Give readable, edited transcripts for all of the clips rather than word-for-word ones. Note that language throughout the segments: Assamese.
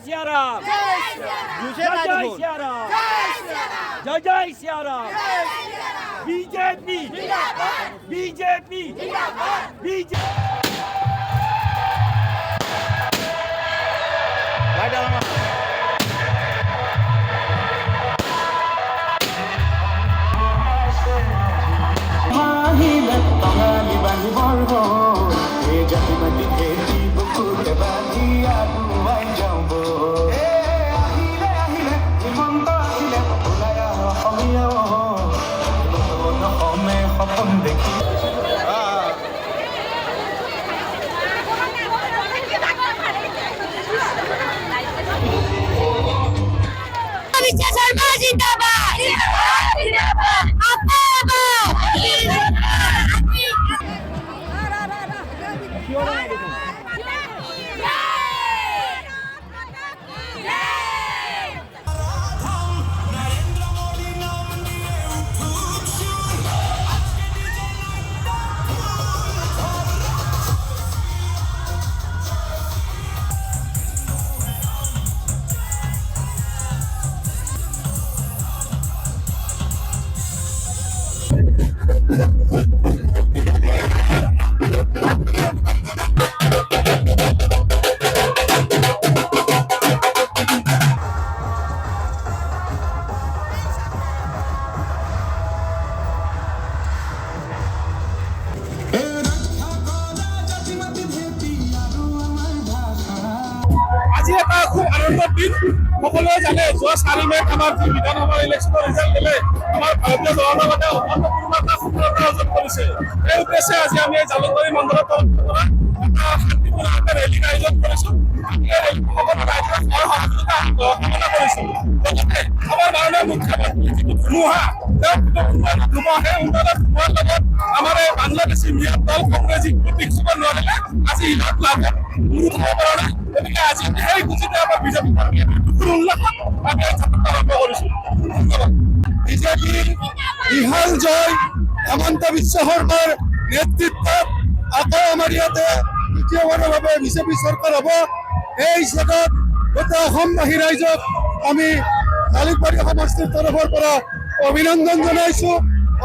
सियाराम जय सियाराम जय सियाराम बीजेपी बीजेपी बीजेपी আজি এটা খুব আনন্দৰ দিন সকলোৱে জানে যোৱা 4 মে'ত আমাৰ যি বিধানসভাৰ ইলেকশ্যনৰ ৰিজাল্ট দিলে আমাৰ ভাৰতীয় জনতা পাৰ্টিয়ে অভূতপূৰ্ব এটা সফলতা অৰ্জন কৰিছে। এই উদ্দেশ্যে আজি আমি এই জালুকবাৰী মণ্ডলৰ পৰা এটা শান্তিপূৰ্ণ ৰেলীৰ আয়োজন কৰিছো। সকলো ৰাইজৰ সহযোগিতা কামনা কৰিছো। লগতে আমাৰ মাননীয় মুখ্যমন্ত্ৰী ধুমুহা ধুমুহাই উন্নয়নৰ ধুমুহাৰ লগত আমাৰ এই বাংলাদেশী মিয়ান দল কংগ্ৰেছী প্ৰতীক চুব নোৱাৰিলে আজি ইহঁত লাভত কোনো হ'ব পৰা নাই। গতিকে আজি সেই গুচিতে আমাৰ বিজেপি উল্লাসত আমি যাত্ৰা আৰম্ভ কৰিছো। বিজেপিৰ বিহাল জয় হেমন্ত বিশ্ব শৰ্মাৰ নেতৃত্বত আকৌ আমাৰ ইয়াতে দ্বিতীয়বাৰৰ বাবে বিজেপি চৰকাৰ হ'ব। এই হিচাপত গোটেই অসমবাসী ৰাইজক আমি জালুকবাৰী সমষ্টিৰ তৰফৰ পৰা অভিনন্দন জনাইছো।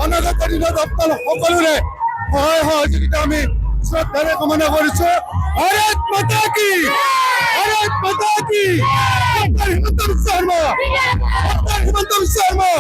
অনাগত দিনত আপোনালোক সকলোৰে সহায় সহযোগিতা আমি শ্ৰদ্ধাৰে কামনা কৰিছো। ভাৰত মাতা কি, ভাৰত মাতা কি, ডক্টৰ হিমন্ত বিশ্ব শৰ্মা, ডক্টৰ হিমন্ত বিশ্ব শৰ্মা।